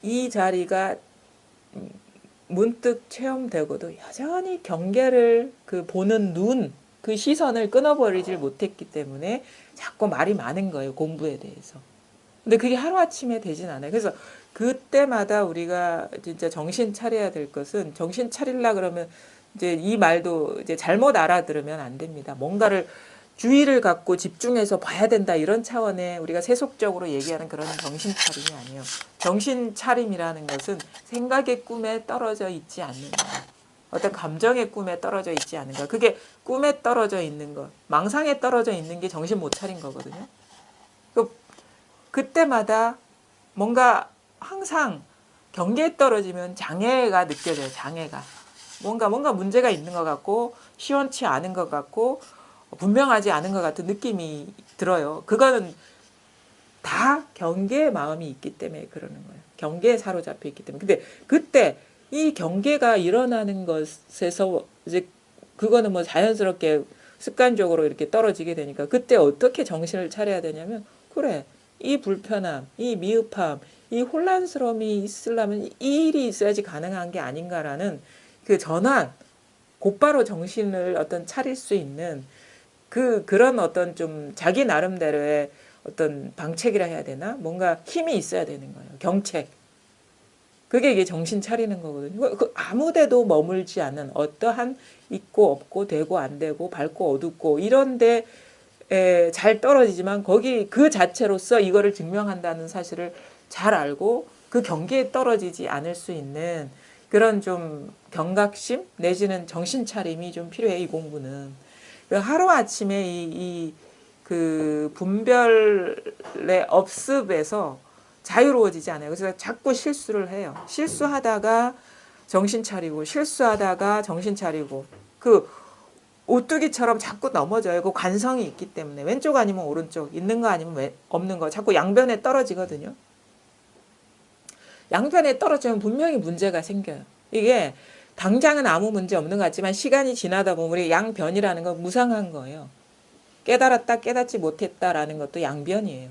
이 자리가 문득 체험되고도 여전히 경계를 그 보는 눈, 그 시선을 끊어버리질 못했기 때문에 자꾸 말이 많은 거예요, 공부에 대해서. 근데 그게 하루아침에 되진 않아요. 그래서 그때마다 우리가 진짜 정신 차려야 될 것은, 정신 차리려 그러면 이제 이 말도 이제 잘못 알아들으면 안 됩니다. 뭔가를 주의를 갖고 집중해서 봐야 된다, 이런 차원의 우리가 세속적으로 얘기하는 그런 정신 차림이 아니에요. 정신 차림이라는 것은 생각의 꿈에 떨어져 있지 않는다. 어떤 감정의 꿈에 떨어져 있지 않은가. 그게 꿈에 떨어져 있는 것, 망상에 떨어져 있는 게 정신 못 차린 거거든요. 그때마다 뭔가 항상 경계에 떨어지면 장애가 느껴져요. 장애가. 뭔가 문제가 있는 것 같고 시원치 않은 것 같고 분명하지 않은 것 같은 느낌이 들어요. 그거는 다 경계의 마음이 있기 때문에 그러는 거예요. 경계에 사로잡혀 있기 때문에. 근데 그때 이 경계가 일어나는 것에서 이제 그거는 뭐 자연스럽게 습관적으로 이렇게 떨어지게 되니까 그때 어떻게 정신을 차려야 되냐면, 그래, 이 불편함, 이 미흡함, 이 혼란스러움이 있으려면 이 일이 있어야지 가능한 게 아닌가라는 그 전환, 곧바로 정신을 어떤 차릴 수 있는 그런 어떤 좀 자기 나름대로의 어떤 방책이라 해야 되나? 뭔가 힘이 있어야 되는 거예요. 경책. 그게 이게 정신 차리는 거거든요. 아무데도 머물지 않은 어떠한 있고 없고 되고 안 되고 밝고 어둡고 이런데 잘 떨어지지만 거기 그 자체로서 이거를 증명한다는 사실을 잘 알고 그 경계에 떨어지지 않을 수 있는 그런 좀 경각심 내지는 정신 차림이 좀 필요해, 이 공부는. 하루아침에 그 분별의 업습에서 자유로워지지 않아요. 그래서 자꾸 실수를 해요. 실수하다가 정신 차리고 실수하다가 정신 차리고 그 오뚜기처럼 자꾸 넘어져요. 그 관성이 있기 때문에. 왼쪽 아니면 오른쪽, 있는 거 아니면 없는 거, 자꾸 양변에 떨어지거든요. 양변에 떨어지면 분명히 문제가 생겨요. 이게 당장은 아무 문제 없는 것 같지만 시간이 지나다 보면 우리 양변이라는 건 무상한 거예요. 깨달았다 깨닫지 못했다라는 것도 양변이에요.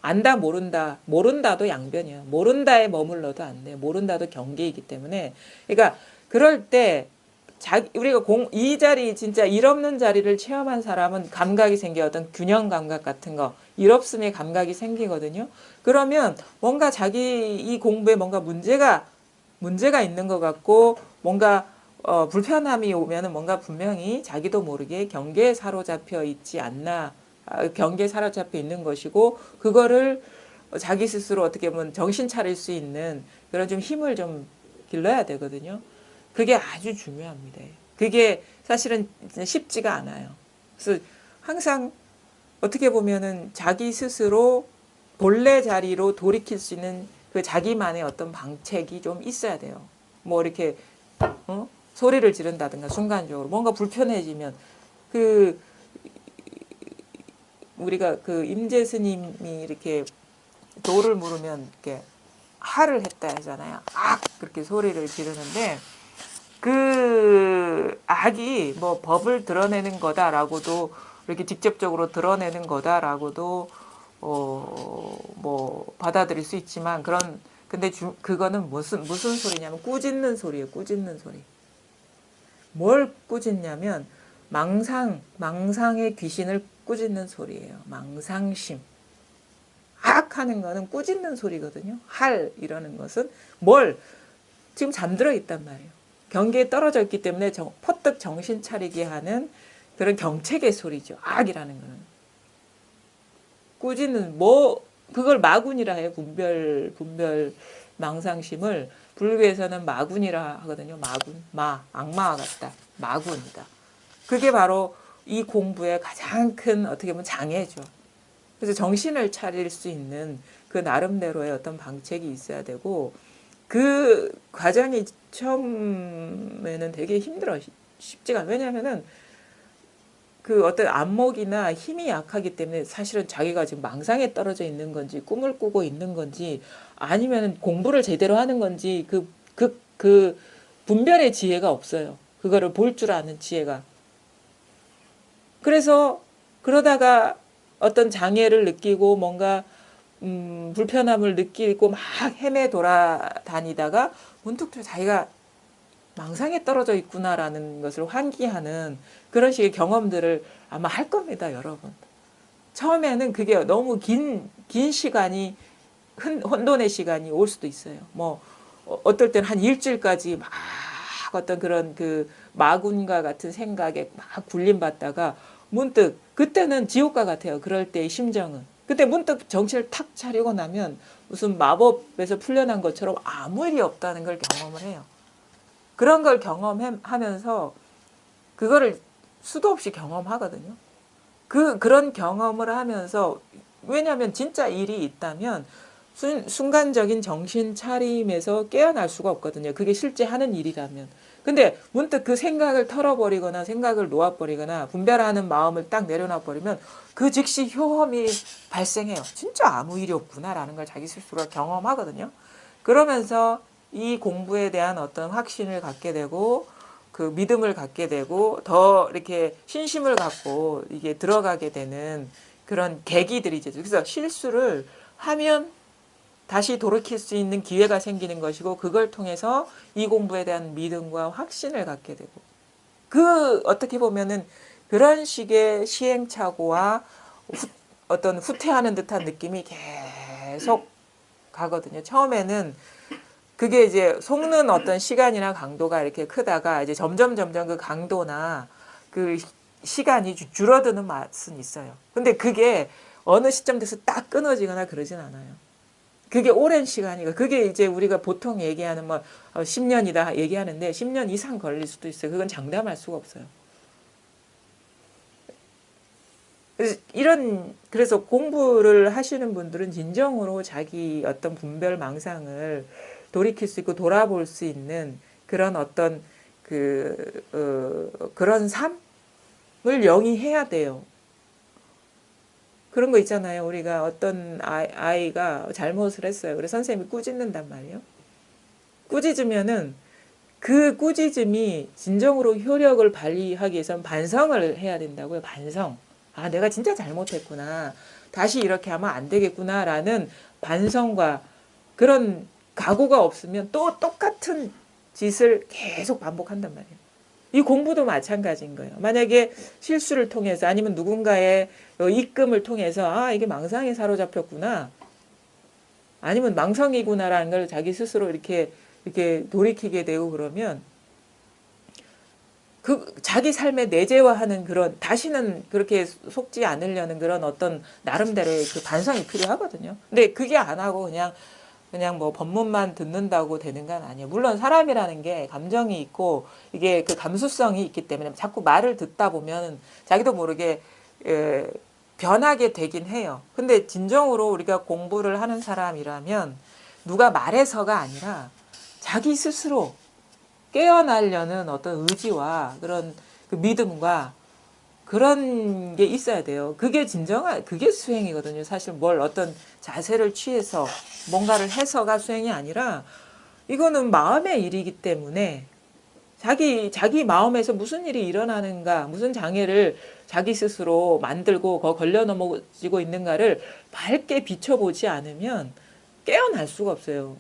안다 모른다, 모른다도 양변이에요. 모른다에 머물러도 안 돼요. 모른다도 경계이기 때문에. 그러니까 그럴 때 우리가 이 자리, 진짜 일 없는 자리를 체험한 사람은 감각이 생겨. 어떤 균형 감각 같은 거, 일 없음의 감각이 생기거든요. 그러면 뭔가 자기 이 공부에 뭔가 문제가 있는 것 같고 뭔가 불편함이 오면은 뭔가 분명히 자기도 모르게 경계에 사로잡혀 있지 않나, 경계에 사로잡혀 있는 것이고, 그거를 자기 스스로 어떻게 보면 정신 차릴 수 있는 그런 좀 힘을 좀 길러야 되거든요. 그게 아주 중요합니다. 그게 사실은 쉽지가 않아요. 그래서 항상 어떻게 보면은 자기 스스로 본래 자리로 돌이킬 수 있는 그 자기만의 어떤 방책이 좀 있어야 돼요. 뭐 이렇게 소리를 지른다든가 순간적으로 뭔가 불편해지면 그 우리가 그 임재 스님이 이렇게 도를 물으면 이렇게 하를 했다 하잖아요. 악 그렇게 소리를 지르는데 그 악이 뭐 법을 드러내는 거다라고도 이렇게 직접적으로 드러내는 거다라고도 뭐 받아들일 수 있지만 근데 그거는 무슨 소리냐면 꾸짖는 소리예요. 꾸짖는 소리. 뭘 꾸짖냐면 망상의 귀신을 꾸짖는 소리예요. 망상심. 악하는 거는 꾸짖는 소리거든요. 이러는 것은 지금 잠들어 있단 말이에요. 경계에 떨어져 있기 때문에 퍼뜩 정신 차리게 하는 그런 경책의 소리죠. 악이라는 거는. 꾸짖는 그걸 마군이라 해요. 분별 망상심을 불교에서는 마군이라 하거든요. 마군, 악마와 같다. 마군이다. 그게 바로 이 공부의 가장 큰 어떻게 보면 장애죠. 그래서 정신을 차릴 수 있는 그 나름대로의 어떤 방책이 있어야 되고, 그 과정이 처음에는 되게 힘들어. 쉽지가 않아요. 왜냐하면은 그 어떤 안목이나 힘이 약하기 때문에 사실은 자기가 지금 망상에 떨어져 있는 건지 꿈을 꾸고 있는 건지 아니면 공부를 제대로 하는 건지 그 분별의 지혜가 없어요. 그거를 볼 줄 아는 지혜가. 그래서 그러다가 어떤 장애를 느끼고 뭔가 불편함을 느끼고 막 헤매 돌아다니다가 문득 자기가 망상에 떨어져 있구나라는 것을 환기하는 그런 식의 경험들을 아마 할 겁니다, 여러분. 처음에는 그게 너무 긴 시간이, 혼돈의 시간이 올 수도 있어요. 뭐, 어떨 때는 한 일주일까지 막 어떤 그런 그 마군과 같은 생각에 막 굴림받다가 문득, 그때는 지옥과 같아요. 그럴 때의 심정은. 그때 문득 정신을 탁 차리고 나면 무슨 마법에서 풀려난 것처럼 아무 일이 없다는 걸 경험을 해요. 그런 걸 경험하면서 그거를 수도 없이 경험하거든요. 그런 경험을 하면서, 왜냐하면 진짜 일이 있다면 순간적인 정신 차림에서 깨어날 수가 없거든요. 그게 실제 하는 일이라면. 근데 문득 그 생각을 털어버리거나 생각을 놓아버리거나 분별하는 마음을 딱 내려놔버리면 그 즉시 효험이 발생해요. 진짜 아무 일이 없구나라는 걸 자기 스스로가 경험하거든요. 그러면서 이 공부에 대한 어떤 확신을 갖게 되고 그 믿음을 갖게 되고 더 이렇게 신심을 갖고 이게 들어가게 되는 그런 계기들이죠. 그래서 실수를 하면 다시 돌이킬 수 있는 기회가 생기는 것이고 그걸 통해서 이 공부에 대한 믿음과 확신을 갖게 되고 어떻게 보면은 그런 식의 시행착오와 어떤 후퇴하는 듯한 느낌이 계속 가거든요. 처음에는 그게 이제 속는 어떤 시간이나 강도가 이렇게 크다가 이제 점점 그 강도나 그 시간이 줄어드는 맛은 있어요. 근데 그게 어느 시점 돼서 딱 끊어지거나 그러진 않아요. 그게 오랜 시간이고 그게 이제 우리가 보통 얘기하는 뭐 10년이다 얘기하는데 10년 이상 걸릴 수도 있어요. 그건 장담할 수가 없어요. 그래서 공부를 하시는 분들은 진정으로 자기 어떤 분별 망상을 돌이킬 수 있고 돌아볼 수 있는 그런 어떤 그런 삶을 영위해야 돼요. 그런 거 있잖아요. 우리가 어떤 아이가 잘못을 했어요. 그래서 선생님이 꾸짖는단 말이에요. 꾸짖으면은 그 꾸짖음이 진정으로 효력을 발휘하기 위해서는 반성을 해야 된다고요. 반성. 아, 내가 진짜 잘못했구나. 다시 이렇게 하면 안 되겠구나라는 반성과 그런 각오가 없으면 또 똑같은 짓을 계속 반복한단 말이에요. 이 공부도 마찬가지인 거예요. 만약에 실수를 통해서 아니면 누군가의 입금을 통해서 아, 이게 망상에 사로잡혔구나. 아니면 망상이구나라는 걸 자기 스스로 이렇게 돌이키게 되고 그러면 그 자기 삶에 내재화하는 그런 다시는 그렇게 속지 않으려는 그런 어떤 나름대로의 그 반성이 필요하거든요. 근데 그게 안 하고 그냥 뭐 법문만 듣는다고 되는 건 아니에요. 물론 사람이라는 게 감정이 있고 이게 그 감수성이 있기 때문에 자꾸 말을 듣다 보면 자기도 모르게 변하게 되긴 해요. 근데 진정으로 우리가 공부를 하는 사람이라면 누가 말해서가 아니라 자기 스스로 깨어나려는 어떤 의지와 그런 그 믿음과 그런 게 있어야 돼요. 그게 그게 수행이거든요. 사실 뭘 어떤 자세를 취해서 뭔가를 해서가 수행이 아니라 이거는 마음의 일이기 때문에 자기 마음에서 무슨 일이 일어나는가, 무슨 장애를 자기 스스로 만들고 걸려 넘어지고 있는가를 밝게 비춰보지 않으면 깨어날 수가 없어요.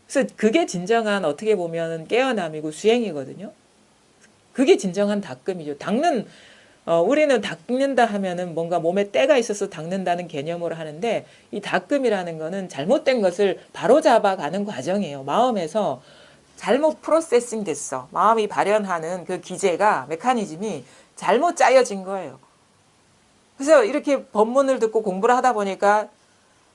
그래서 그게 진정한 어떻게 보면 깨어남이고 수행이거든요. 그게 진정한 닦음이죠. 우리는 닦는다 하면은 뭔가 몸에 때가 있어서 닦는다는 개념으로 하는데 이 닦음이라는 거는 잘못된 것을 바로잡아가는 과정이에요. 마음에서 잘못 프로세싱 됐어. 마음이 발현하는 그 기제가 메커니즘이 잘못 짜여진 거예요. 그래서 이렇게 법문을 듣고 공부를 하다 보니까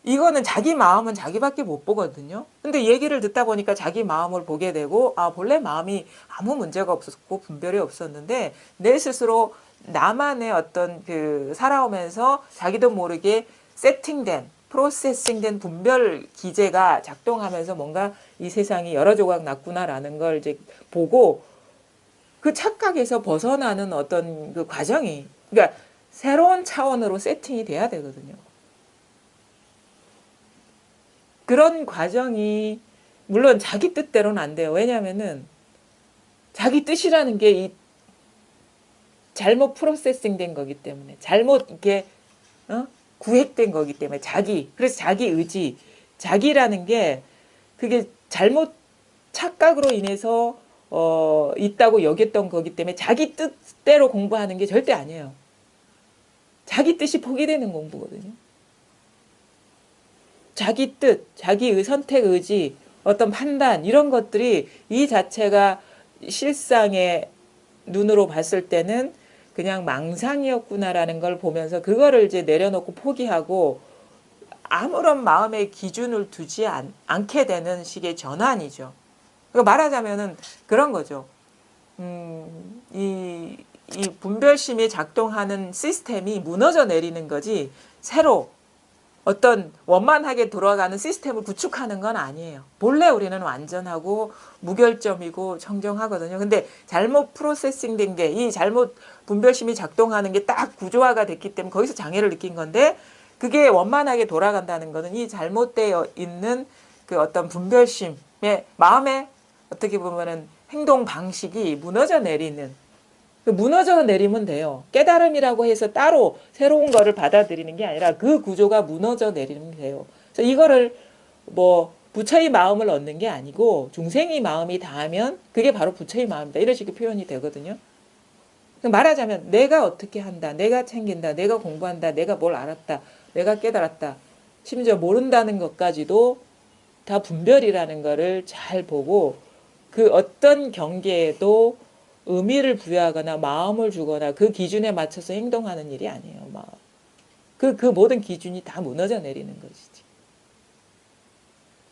이거는 자기 마음은 자기밖에 못 보거든요. 근데 얘기를 듣다 보니까 자기 마음을 보게 되고 아 본래 마음이 아무 문제가 없었고 분별이 없었는데 내 스스로 나만의 어떤 그 살아오면서 자기도 모르게 세팅된 프로세싱된 분별 기제가 작동하면서 뭔가 이 세상이 여러 조각 났구나라는 걸 이제 보고 그 착각에서 벗어나는 어떤 그 과정이 그러니까 새로운 차원으로 세팅이 돼야 되거든요. 그런 과정이 물론 자기 뜻대로는 안 돼요. 왜냐하면은 자기 뜻이라는 게 이 잘못 프로세싱 된 거기 때문에 잘못 이렇게 구획된 거기 때문에 자기. 그래서 자기 의지. 자기라는 게 그게 잘못 착각으로 인해서 있다고 여겼던 거기 때문에 자기 뜻대로 공부하는 게 절대 아니에요. 자기 뜻이 포기되는 공부거든요. 자기 뜻, 자기의 선택 의지, 어떤 판단 이런 것들이 이 자체가 실상의 눈으로 봤을 때는 그냥 망상이었구나라는 걸 보면서 그거를 이제 내려놓고 포기하고 아무런 마음의 기준을 두지 않게 되는 식의 전환이죠. 그러니까 말하자면은 그런 거죠. 이 분별심이 작동하는 시스템이 무너져 내리는 거지 새로 어떤 원만하게 돌아가는 시스템을 구축하는 건 아니에요. 본래 우리는 완전하고 무결점이고 청정하거든요. 근데 잘못 프로세싱 된 게 이 잘못 분별심이 작동하는 게 딱 구조화가 됐기 때문에 거기서 장애를 느낀 건데 그게 원만하게 돌아간다는 거는 이 잘못되어 있는 그 어떤 분별심의 마음의 어떻게 보면은 행동 방식이 무너져 내리는 무너져 내리면 돼요. 깨달음이라고 해서 따로 새로운 거를 받아들이는 게 아니라 그 구조가 무너져 내리면 돼요. 그래서 이거를 뭐 부처의 마음을 얻는 게 아니고 중생의 마음이 닿으면 그게 바로 부처의 마음이다. 이런 식의 표현이 되거든요. 말하자면 내가 어떻게 한다. 내가 챙긴다. 내가 공부한다. 내가 뭘 알았다. 내가 깨달았다. 심지어 모른다는 것까지도 다 분별이라는 거를 잘 보고 그 어떤 경계에도 의미를 부여하거나 마음을 주거나 그 기준에 맞춰서 행동하는 일이 아니에요. 그 모든 기준이 다 무너져 내리는 거지.